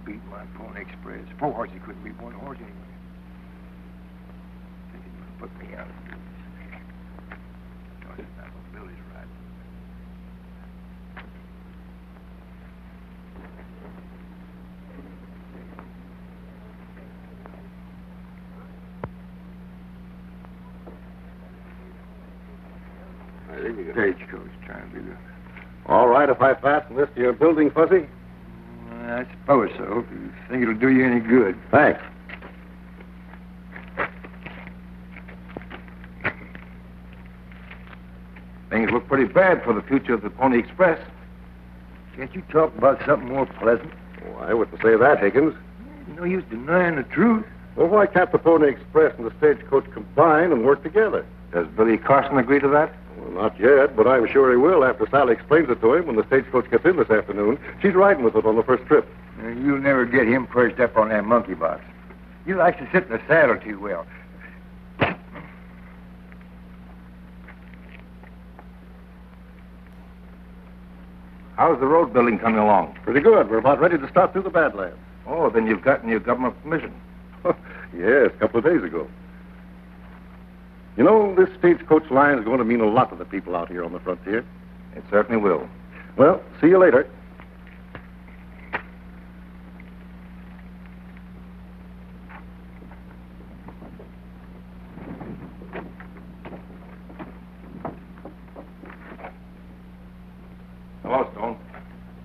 beat my Pony Express. 4 horses couldn't beat 1 horse anyway. Think he's going to put me out of this. Because it's not going to build his right. Stagecoach trying to be the... All right, if I fasten this to your building, Fuzzy? I suppose so, if you think it'll do you any good. Thanks. Things look pretty bad for the future of the Pony Express. Can't you talk about something more pleasant? Oh, I wouldn't say that, Higgins. No use denying the truth. Well, why can't the Pony Express and the Stagecoach combine and work together? Does Billy Carson agree to that? Well, not yet, but I'm sure he will after Sally explains it to him when the Stagecoach gets in this afternoon. She's riding with it on the first trip. You'll never get him perched up on that monkey box. He likes to sit in the saddle too well. How's the road building coming along? Pretty good. We're about ready to start through the Badlands. Oh, then you've gotten your government permission. Yes, a couple of days ago. You know, this Stagecoach line is going to mean a lot to the people out here on the frontier. It certainly will. Well, see you later. Hello, Stone.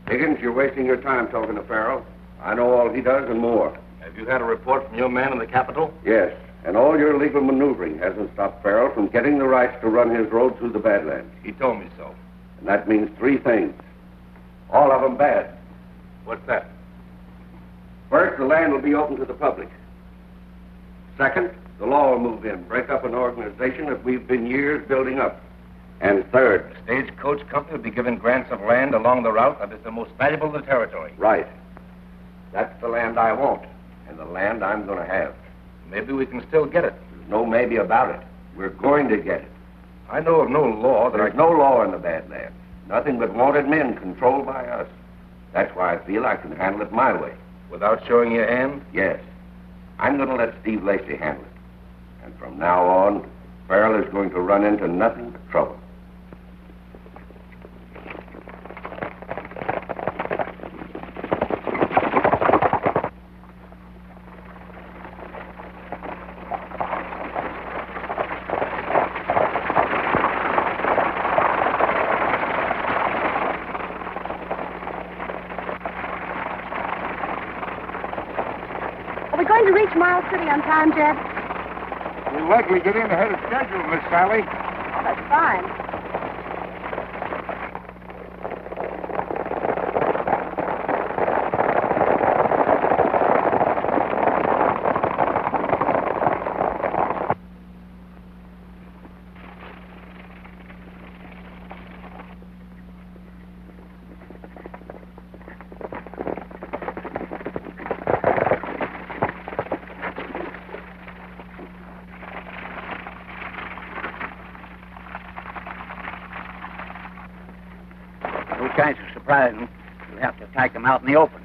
Higgins, you're wasting your time talking to Farrell. I know all he does and more. Have you had a report from your man in the Capitol? Yes, and all your legal maneuvering hasn't stopped Farrell from getting the rights to run his road through the Badlands. He told me so. And that means 3 things. All of them bad. What's that? First, the land will be open to the public. Second, the law will move in, break up an organization that we've been years building up. And third... The Stagecoach Company will be given grants of land along the route that is the most valuable in the territory. Right. That's the land I want, and the land I'm going to have. Maybe we can still get it. There's no maybe about it. We're going to get it. I know of no law that There's no law in the Badlands. Nothing but wanted men controlled by us. That's why I feel I can handle it my way. Without showing your hand? Yes. I'm going to let Steve Lacey handle it. And from now on, Farrell is going to run into nothing but trouble. Miles City on time, Jed? We'll likely get in ahead of schedule, Miss Sally. Oh, that's fine. Guys are surprising. You'll have to attack them out in the open.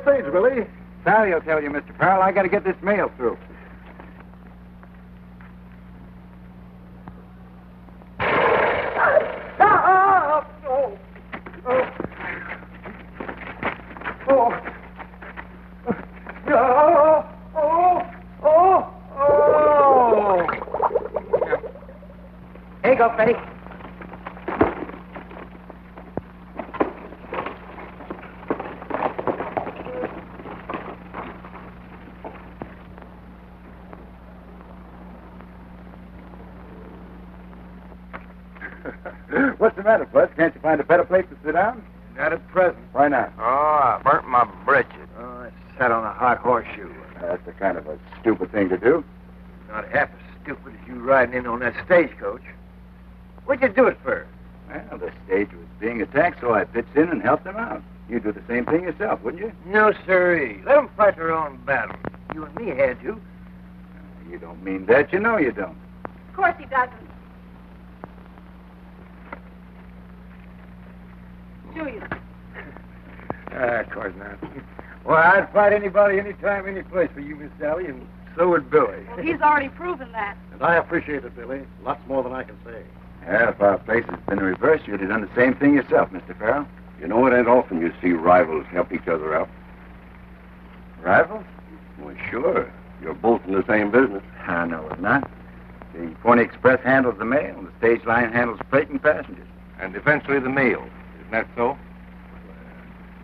stage, Billy. Sally will tell you, Mr. Farrell. I got to get this mail through. Here you go, Freddie. What's the matter, Bud? Can't you find a better place to sit down? Not at present. Why not? Oh, I burnt my britches. Oh, I sat on a hot horseshoe. That's a kind of a stupid thing to do. Not half as stupid as you riding in on that stagecoach. What'd you do it for? Well, the stage was being attacked, so I pitched in and helped them out. You'd do the same thing yourself, wouldn't you? No, sirree. Let them fight their own battle. You and me had to. You don't mean that. You know you don't. Of course he doesn't. Do you? Of course not. Well, I'd fight anybody, anytime, any place for you, Miss Sally, and so would Billy. Well, he's already proven that. And I appreciate it, Billy. Lots more than I can say. Yeah, if our place had been reversed, you'd have done the same thing yourself, Mr. Farrell. You know, it ain't often you see rivals help each other out. Rivals? Well, sure. You're both in the same business. No, it's not. The Pony Express handles the mail, and the stage line handles freight and passengers. And eventually the mail. Isn't that so?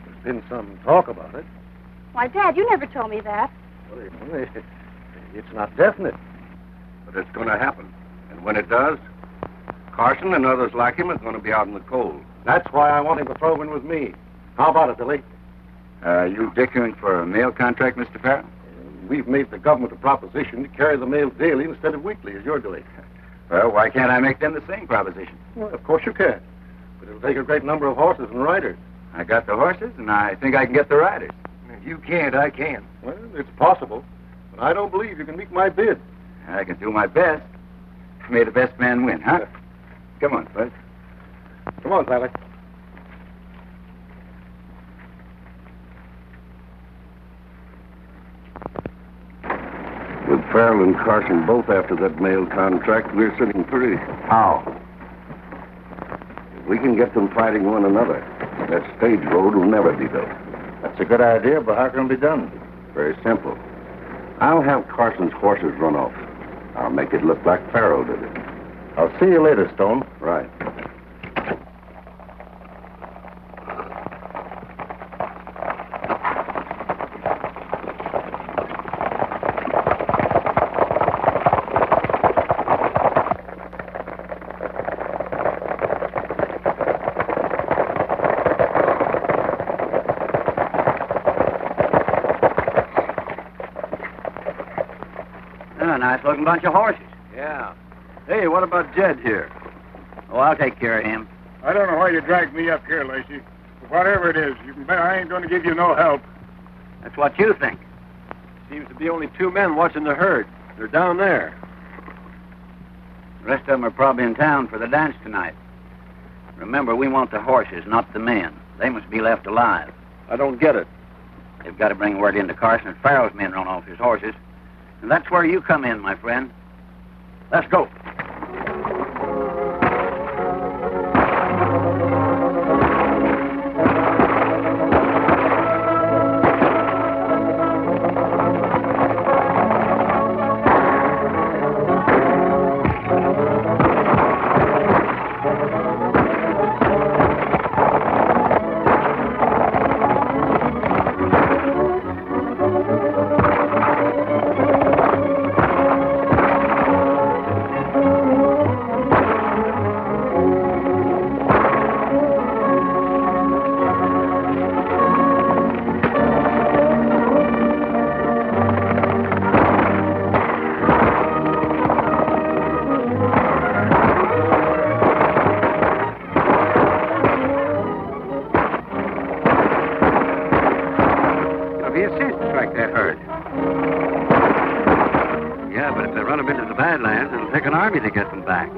There's been some talk about it. Why, Dad, you never told me that. Well, it's not definite. But it's going to happen. And when it does, Carson and others like him are going to be out in the cold. That's why I want him to throw in with me. How about it, Billy? You dickering for a mail contract, Mr. Farrell? We've made the government a proposition to carry the mail daily instead of weekly, as you're doing. Well, why can't I make them the same proposition? Well, of course you can. But it'll take a great number of horses and riders. I got the horses, and I think I can get the riders. If you can't, I can. Well, it's possible. But I don't believe you can meet my bid. I can do my best. May the best man win, huh? Come on, Bud. Come on, Sally. With Farrell and Carson both after that mail contract, we're sitting pretty. How? If we can get them fighting one another, that stage road will never be built. That's a good idea, but how can it be done? Very simple. I'll have Carson's horses run off. I'll make it look like Farrell did it. I'll see you later, Stone. Right. A nice-looking bunch of horses. Yeah. Hey, what about Jed here? Oh, I'll take care of him. I don't know why you dragged me up here, Lacey. But whatever it is, you can bet I ain't going to give you no help. That's what you think. Seems to be only 2 men watching the herd. They're down there. The rest of them are probably in town for the dance tonight. Remember, we want the horses, not the men. They must be left alive. I don't get it. They've got to bring word into Carson that Farrell's men run off his horses. And that's where you come in, my friend. Let's go. To get them back.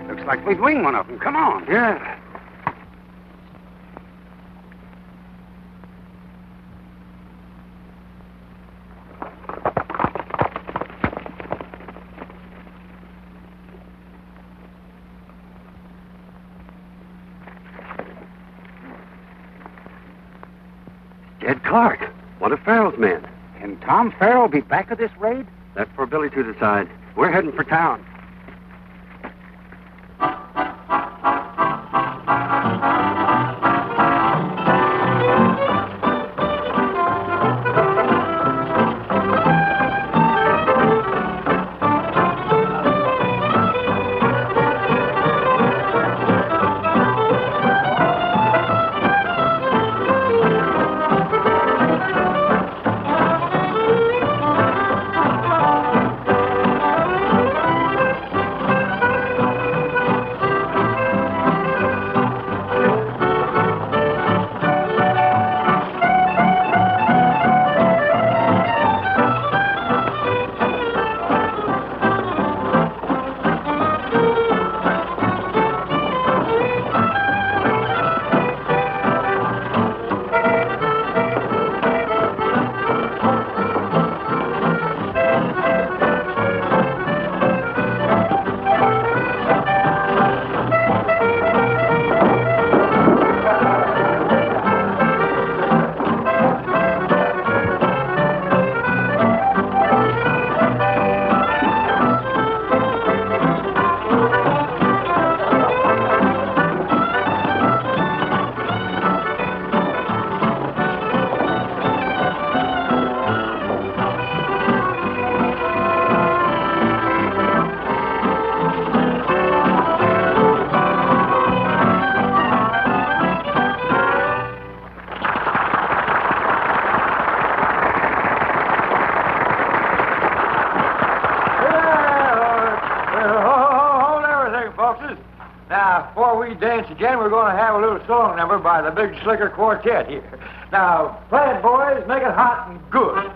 Looks like we'd wing one of them. Come on. Yeah. Jed Clark, one of Farrell's men. Can Tom Farrell be back of this raid? That's for Billy to decide. We're heading for town. Now, before we dance again, we're going to have a little song number by the Big Slicker Quartet here. Now, play it, boys. Make it hot and good.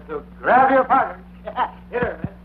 So grab your partners. Hit her, man.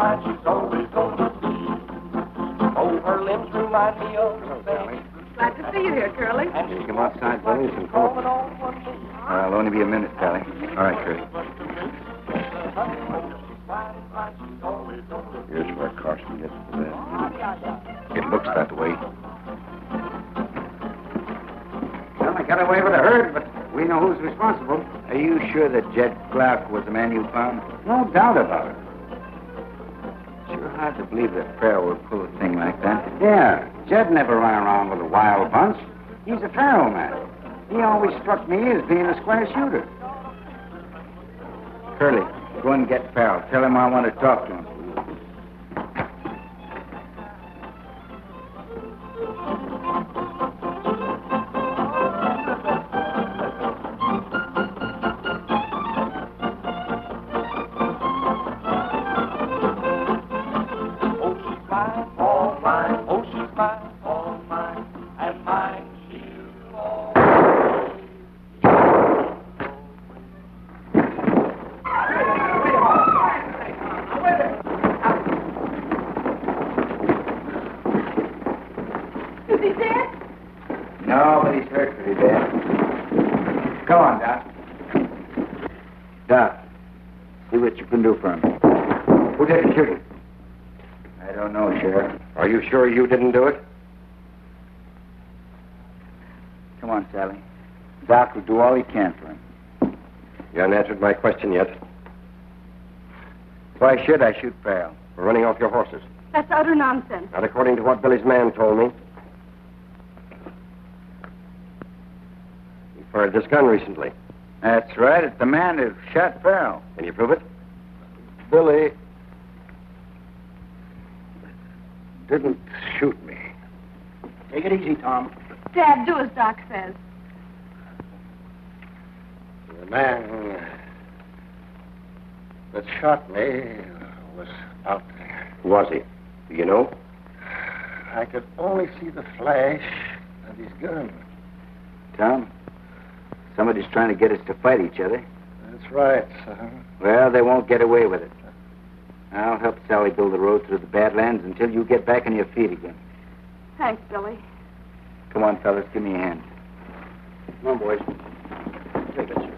fine, she's always gonna be. Oh, her limbs remind me of the Sally. Glad to see you here, Curly. You come outside, Billy, some coffee. I'll only be a minute, Sally. All right, Curly. Here's where Carson gets to bed. It looks that way. Well, I got away with a herd, but we know who's responsible. Are you sure that Jed Clark was the man you found? No doubt about it. Sure hard to believe that Farrell would pull a thing like that. Yeah, Jed never ran around with a wild bunch. He's a Farrell man. He always struck me as being a square shooter. Curly, go and get Farrell. Tell him I want to talk to him. Nobody's hurt pretty bad. Come on, Doc. Doc, see what you can do for him. Who did the shooting? I don't know, Sheriff. Are you sure you didn't do it? Come on, Sally. Doc will do all he can for him. You haven't answered my question yet. Why should I shoot Farrell? For running off your horses. That's utter nonsense. Not according to what Billy's man told me. He fired this gun recently. That's right. It's the man who shot Farrell. Can you prove it? Billy didn't shoot me. Take it easy, Tom. Dad, do as Doc says. The man that shot me was out there. Who was he? Do you know? I could only see the flash of his gun. Tom, somebody's trying to get us to fight each other. That's right, son. Well, they won't get away with it. I'll help Sally build the road through the Badlands until you get back on your feet again. Thanks, Billy. Come on, fellas, give me a hand. Come on, boys. Take it, sir.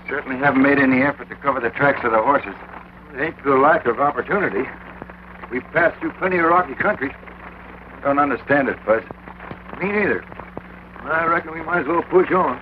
Certainly haven't made any effort to cover the tracks of the horses. It ain't through lack of opportunity. We've passed through plenty of rocky country. Don't understand it, Fuzz. Me neither. I reckon we might as well push on.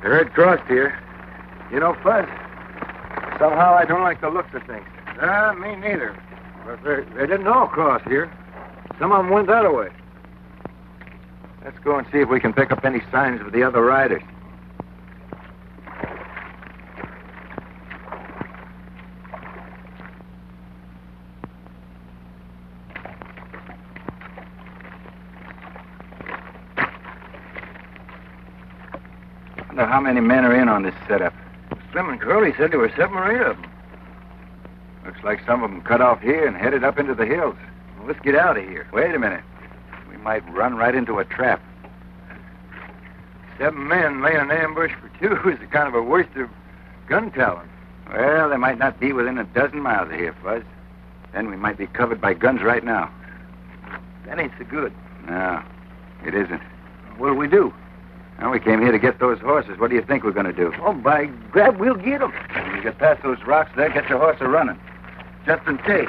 The herd crossed here. You know, Fuzz, somehow I don't like the looks of things. Me neither. But they didn't all cross here. Some of them went that way. Let's go and see if we can pick up any signs of the other riders. I wonder how many men are in on this setup. Slim and Curly said there were 7 or 8 of them. Looks like some of them cut off here and headed up into the hills. Well, let's get out of here. Wait a minute. We might run right into a trap. 7 men laying an ambush for 2 is a kind of a waste of gun talent. Well, they might not be within a dozen miles of here, Fuzz. Then we might be covered by guns right now. That ain't so good. No, it isn't. What'll we do? Well, we came here to get those horses. What do you think we're going to do? Oh, by grab, we'll get them. When you get past those rocks there, get your horse a-running. Just in case.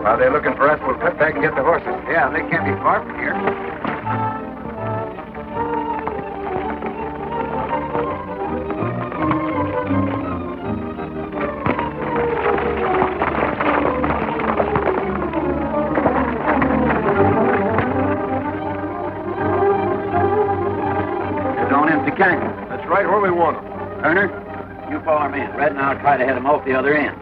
While they're looking for us, we'll cut back and get the horses. Yeah, they can't be far from here. They're going into canyon. That's right where we want them. Turner, you follow me in. Red and I'll try to head them off the other end.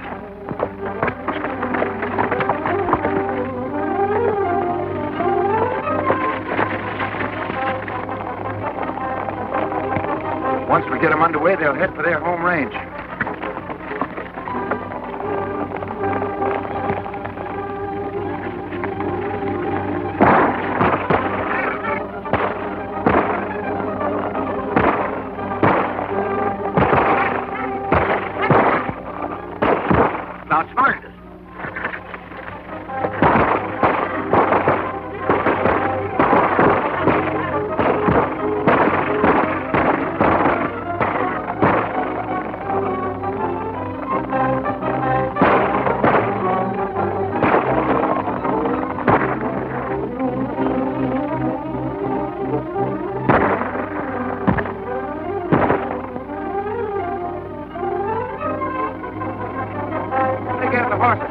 Once we get them underway, they'll head for their home range. Outsmarted us.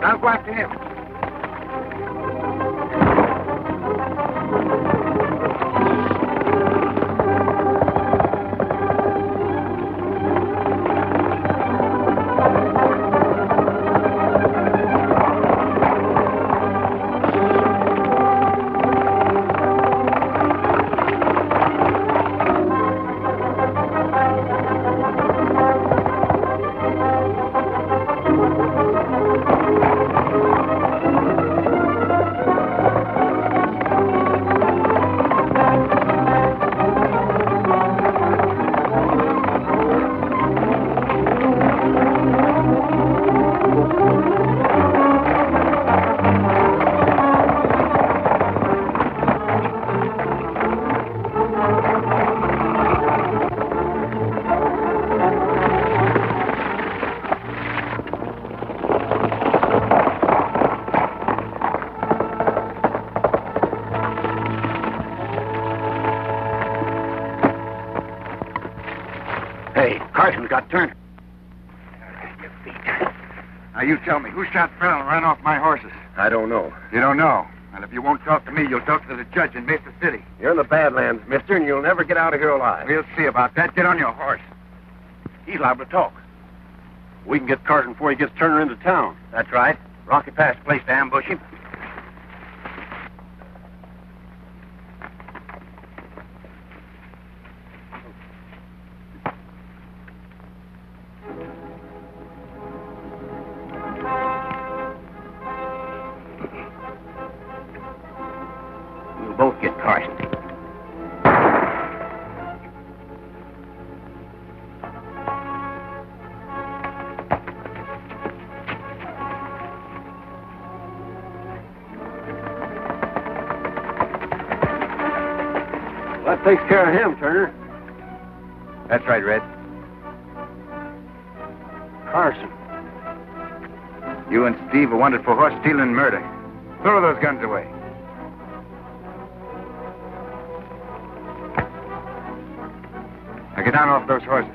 I'll go after him. Hey, Carson's got Turner. Now, you tell me, who shot Farrell and ran off my horses? I don't know. You don't know. Well, if you won't talk to me, you'll talk to the judge in Mesa City. You're in the Badlands, mister, and you'll never get out of here alive. We'll see about that. Get on your horse. He's liable to talk. We can get Carson before he gets Turner into town. That's right. Rocky Pass place to ambush him. We'll both get Carson. That takes care of him, Turner. That's right, Red. Carson. You and Steve are wanted for horse stealing and murder. Throw those guns away. Now get down off those horses.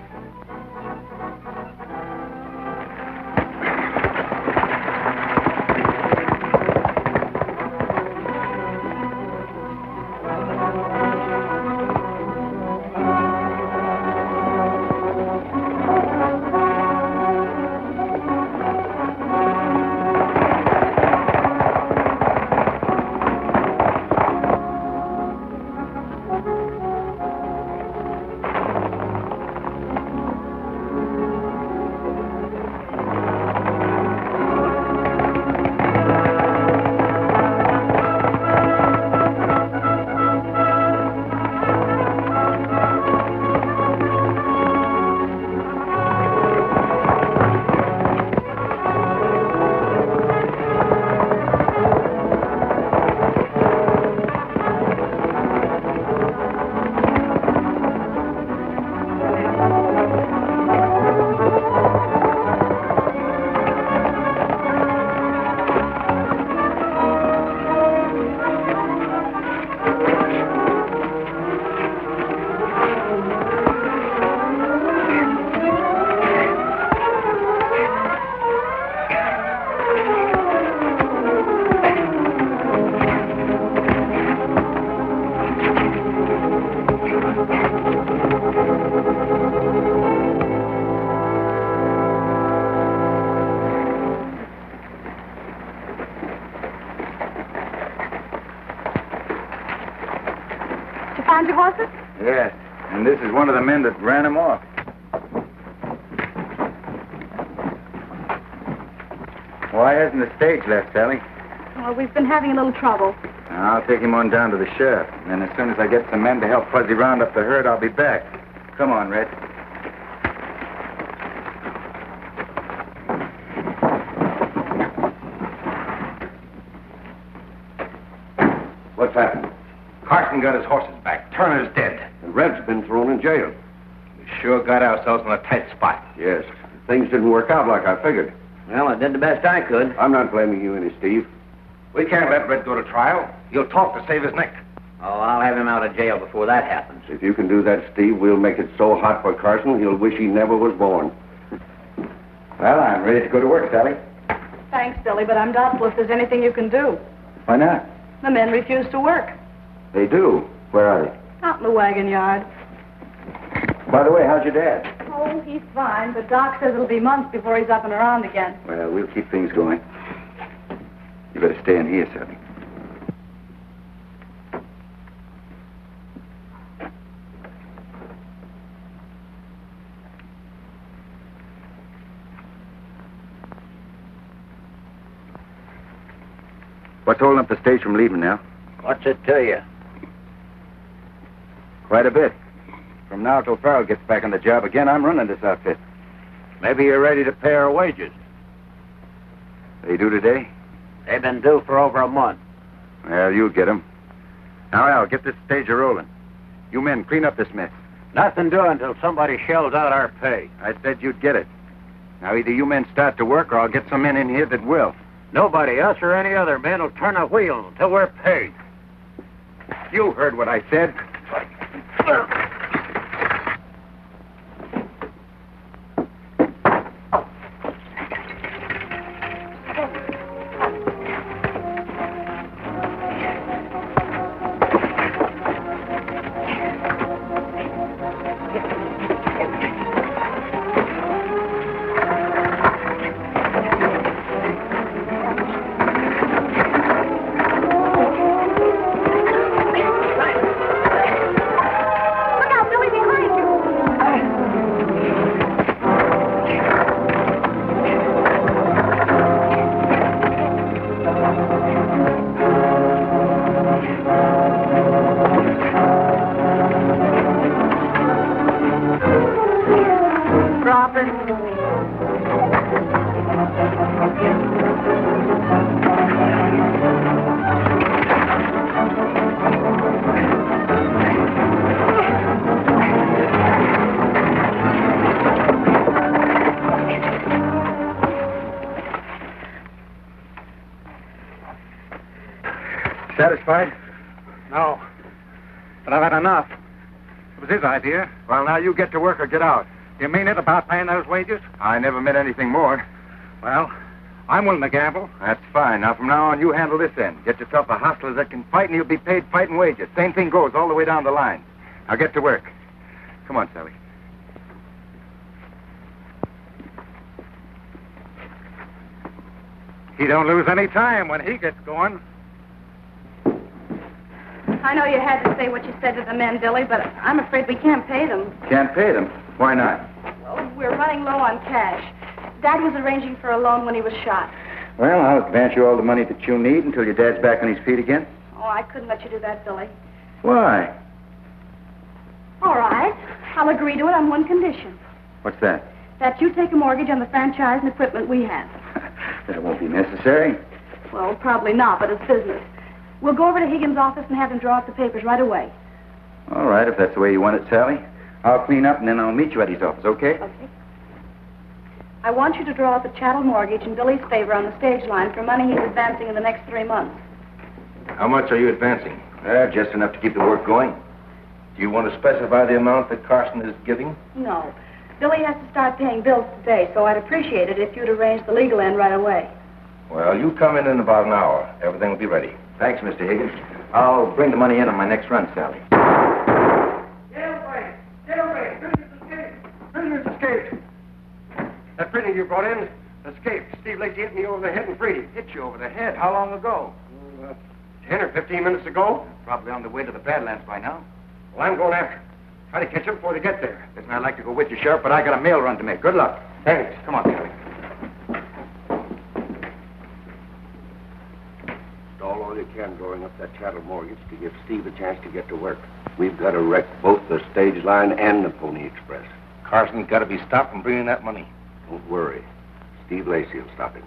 Find your horses? Yes, and this is one of the men that ran him off. Why hasn't the stage left, Sally? Well, we've been having a little trouble. I'll take him on down to the sheriff. And then as soon as I get some men to help Fuzzy round up the herd, I'll be back. Come on, Red. What's happened? Carson got his horses back. Turner's dead. And Red's been thrown in jail. We sure got ourselves in a tight spot. Yes. Things didn't work out like I figured. Well, I did the best I could. I'm not blaming you any, Steve. We can't let Red go to trial. He'll talk to save his neck. Oh, I'll have him out of jail before that happens. If you can do that, Steve, we'll make it so hot for Carson, he'll wish he never was born. Well, I'm ready to go to work, Sally. Thanks, Billy, but I'm doubtful if there's anything you can do. Why not? The men refuse to work. They do. Where are they? Out in the wagon yard. By the way, how's your dad? Oh, he's fine, but Doc says it'll be months before he's up and around again. Well, we'll keep things going. You better stay in here, Sally. What's holding up the stage from leaving now? What's it to you? Quite a bit. From now till Farrell gets back on the job again, I'm running this outfit. Maybe you're ready to pay our wages. They do today? They've been due for over a month. Well, you'll get 'em. Now, Al, get this stage a-rolling. You men, clean up this mess. Nothing doing until somebody shells out our pay. I said you'd get it. Now, either you men start to work, or I'll get some men in here that will. Nobody, us or any other man, will turn a wheel until we're paid. You heard what I said. satisfied? No. But I've had enough. It was his idea. Well, now you get to work or get out. You mean it about paying those wages? I never meant anything more. Well, I'm willing to gamble. That's fine. Now, from now on, you handle this end. Get yourself a hustler that can fight, and he'll be paid fighting wages. Same thing goes all the way down the line. Now, get to work. Come on, Sally. He don't lose any time when he gets going. I know you had to say what you said to the men, Billy, but I'm afraid we can't pay them. Can't pay them. Why not? Well, we're running low on cash. Dad was arranging for a loan when he was shot. Well, I'll advance you all the money that you need until your dad's back on his feet again. Oh, I couldn't let you do that, Billy. Why? All right. I'll agree to it on one condition. What's that? That you take a mortgage on the franchise and equipment we have. That won't be necessary. Well, probably not, but it's business. We'll go over to Higgins' office and have him draw up the papers right away. All right, if that's the way you want it, Sally. I'll clean up and then I'll meet you at his office, okay? Okay. I want you to draw up a chattel mortgage in Billy's favor on the stage line for money he's advancing in the next 3 months. How much are you advancing? Just enough to keep the work going. Do you want to specify the amount that Carson is giving? No. Billy has to start paying bills today, so I'd appreciate it if you'd arrange the legal end right away. Well, you come in about an hour. Everything will be ready. Thanks, Mr. Higgins. I'll bring the money in on my next run, Sally. Jailbreak! Jailbreak! Prisoners escaped! Prisoners escaped! That prisoner you brought in escaped. Steve Lacey hit me over the head and freed him. Hit you over the head. How long ago? 10 or 15 minutes ago. Probably on the way to the Badlands by now. Well, I'm going after him. Try to catch him before they get there. Listen, I'd like to go with you, Sheriff, but I got a mail run to make. Good luck. Thanks. Come on, Sally. Stall all you can drawing up that chattel mortgage to give Steve a chance to get to work. We've got to wreck both the stage line and the Pony Express. Carson's got to be stopped from bringing that money. Don't worry. Steve Lacey will stop him.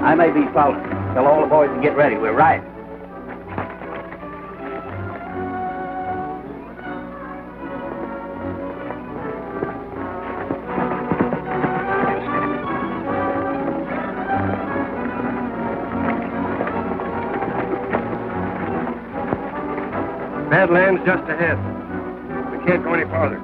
I may be following. Tell all the boys to get ready. We're riding. Badlands just ahead. We can't go any farther.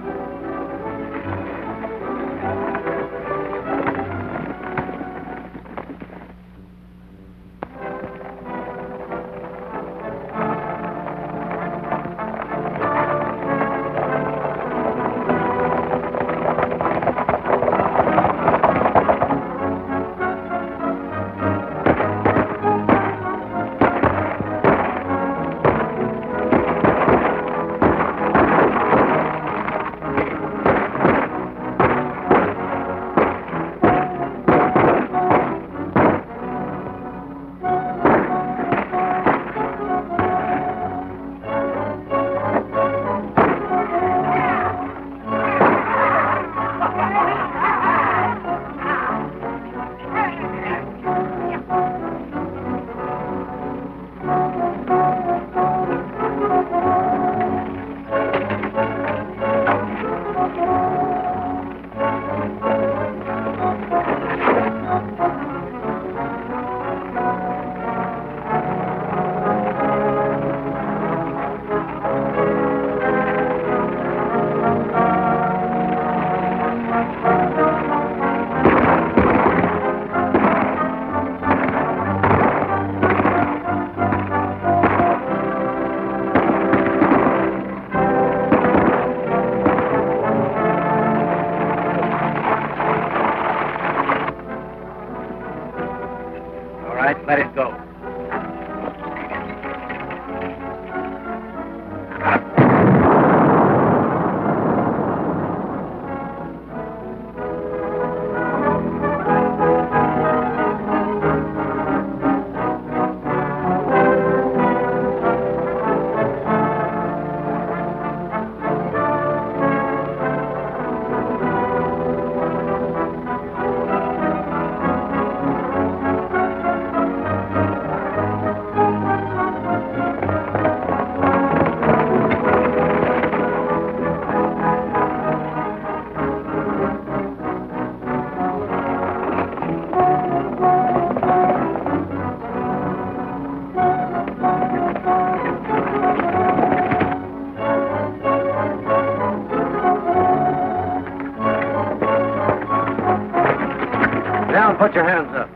put your hands up.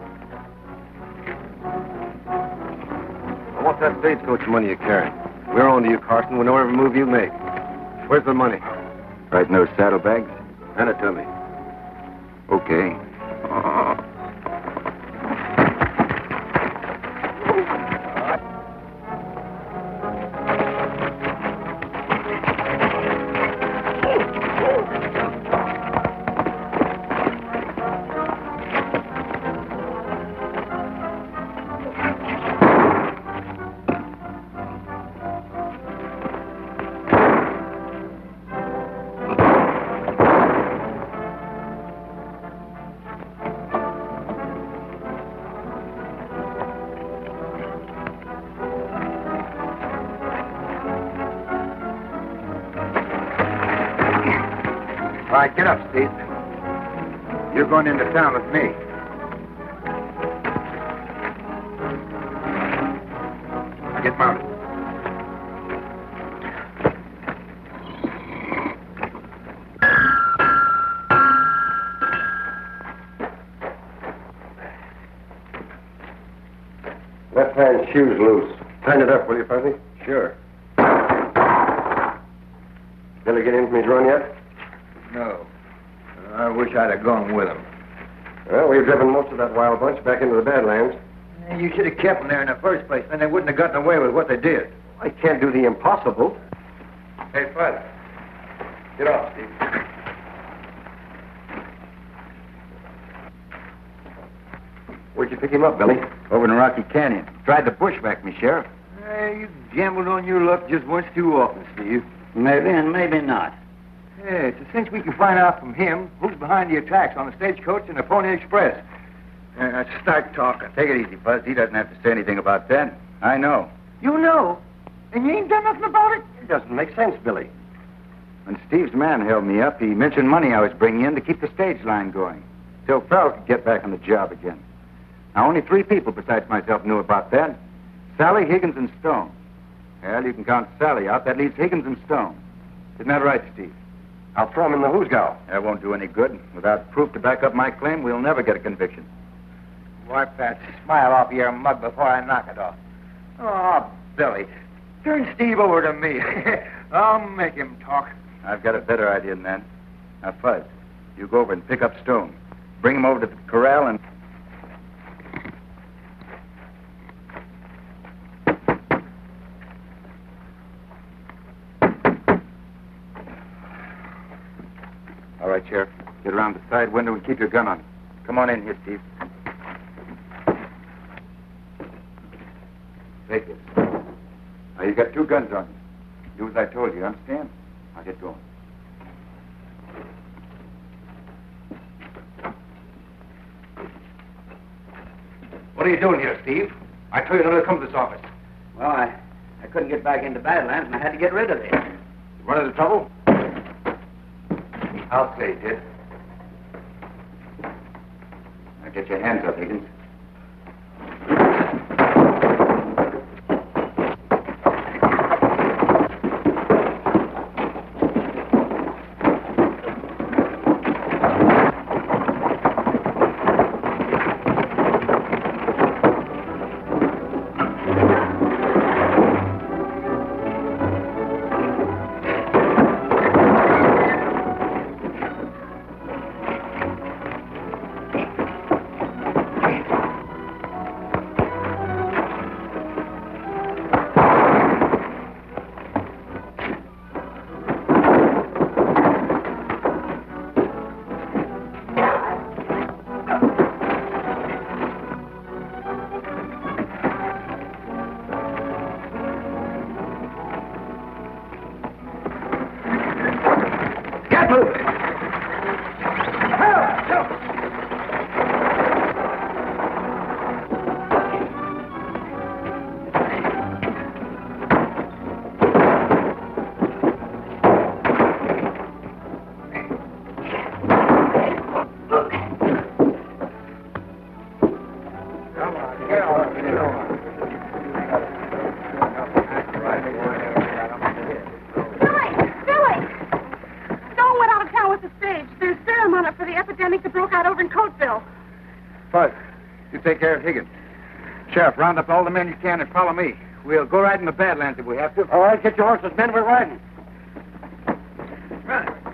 What's that stagecoach money you carry? We're on to you, Carson. We know every move you make. Where's the money? Right in those saddlebags? Hand it to me. Okay. All right, get up, Steve. You're going into town with me. Get mounted. Left hand shoe's loose. Tighten it up, will you, Fuzzy? Sure. Billy get in from his run yet? No. I wish I'd have gone with him. Well, we've driven most of that wild bunch back into the Badlands. You should have kept them there in the first place, then they wouldn't have gotten away with what they did. I can't do the impossible. Hey, Fuzz. Get off, Steve. Where'd you pick him up, Billy? Over in Rocky Canyon. Tried to bushwhack me, Sheriff. Hey, you gambled on your luck just once too often, Steve. Maybe and maybe not. Yeah, it's a cinch we can find out from him who's behind the attacks on the stagecoach and the Pony Express. Let's start talking. Take it easy, Buzz. He doesn't have to say anything about that. I know. You know? And you ain't done nothing about it? It doesn't make sense, Billy. When Steve's man held me up, he mentioned money I was bringing in to keep the stage line going, till Farrell could get back on the job again. Now, only 3 people besides myself knew about that. Sally, Higgins, and Stone. Well, you can count Sally out. That leaves Higgins and Stone. Isn't that right, Steve? I'll throw him in the hoosgow. That won't do any good. Without proof to back up my claim, we'll never get a conviction. Wipe that smile off your mug before I knock it off. Oh, Billy, turn Steve over to me. I'll make him talk. I've got a better idea than that. Now, Fuzz, you go over and pick up Stone. Bring him over to the corral and... All right, Sheriff. Get around the side window and keep your gun on. Come on in here, Steve. Take this. Now, you got 2 guns on you. Do as I told you, understand? I'll get going. What are you doing here, Steve? I told you not to come to this office. Well, I couldn't get back into Badlands, and I had to get rid of it. You run into trouble? I'll say you did. Now, get your hands up, Higgins. Buzz, you take care of Higgins. Sheriff, round up all the men you can and follow me. We'll go right in the Badlands if we have to. All right, get your horses, men. We're riding. Run.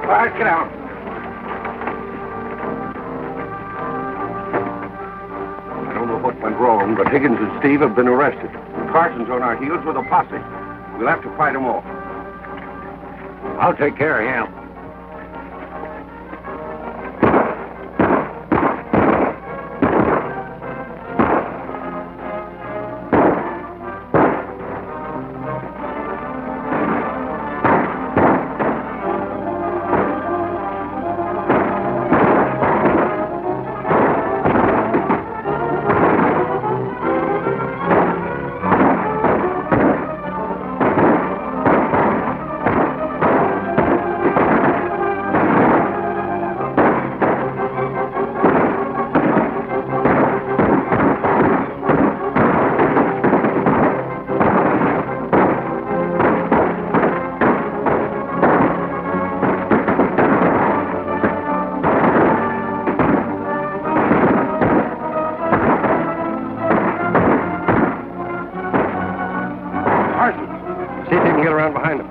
All right, get out. I don't know what went wrong, but Higgins and Steve have been arrested. Carson's on our heels with a posse. We'll have to fight them off. I'll take care of him. See if you can get around behind them.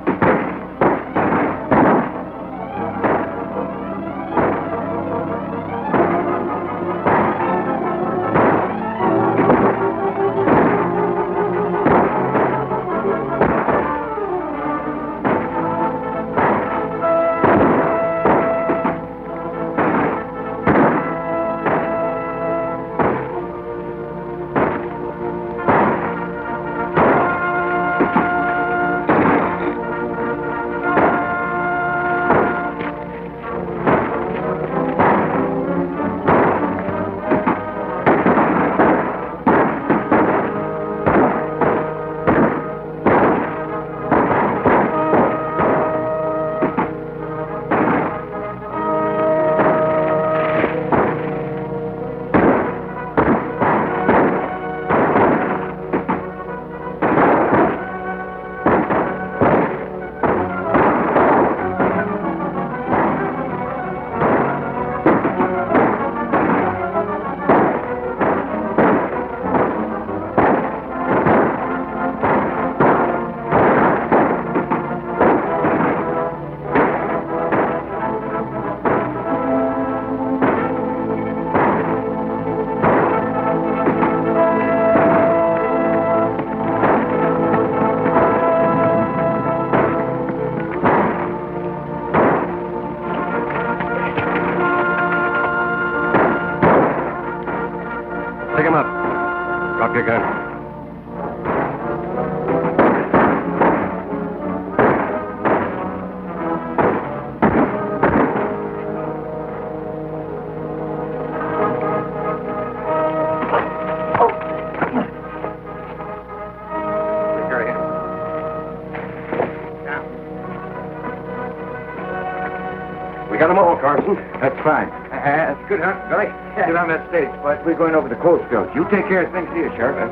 got them all, Carson. That's fine. That's good, huh, Billy? Get on that stage, but we're going over the coal spills. You take care of things here, Sheriff.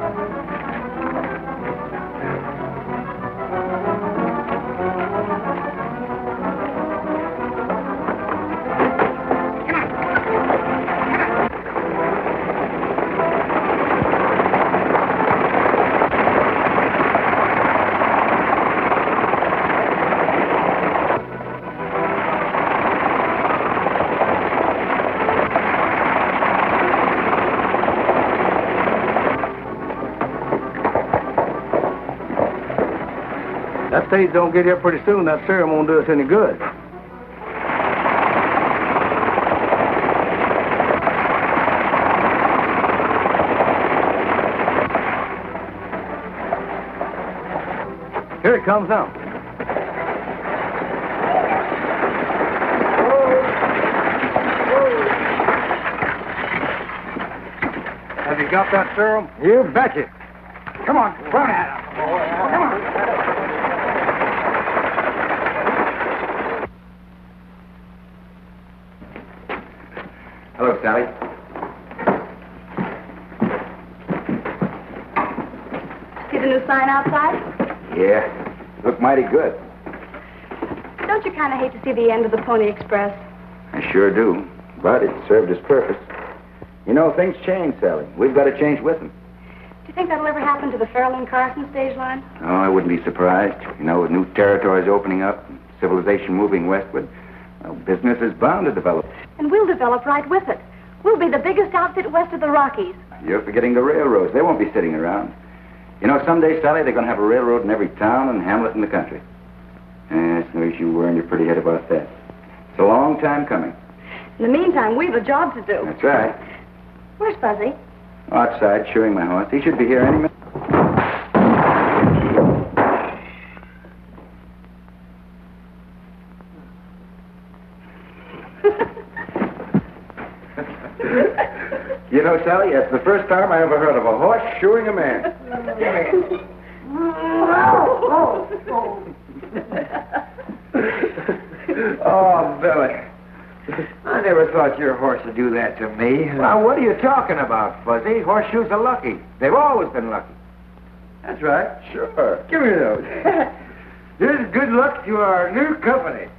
That stage don't get here pretty soon. That serum won't do us any good. Here it comes now. Have you got that serum? You betcha. Come on, run at him. Come on. Hello, Sally. See the new sign outside? Yeah, look mighty good. Don't you kind of hate to see the end of the Pony Express? I sure do, but it served its purpose. You know, things change, Sally. We've got to change with them. Do you think that'll ever happen to the Farrell and Carson stage line? Oh, I wouldn't be surprised. You know, with new territories opening up, and civilization moving westward, well, business is bound to develop. And we'll develop right with it. We'll be the biggest outfit west of the Rockies. You're forgetting the railroads. They won't be sitting around. You know, someday, Sally, they're going to have a railroad in every town and hamlet in the country. It's no use you worrying your pretty head about that. It's a long time coming. In the meantime, we've a job to do. That's right. Where's Fuzzy? Outside, shoeing my horse. He should be here any minute. You know, Sally, that's the first time I ever heard of a horse shoeing a man. Oh, Billy. I never thought your horse would do that to me. Now, what are you talking about, Fuzzy? Horseshoes are lucky. They've always been lucky. That's right. Sure. Give me those. Here's good luck to our new company.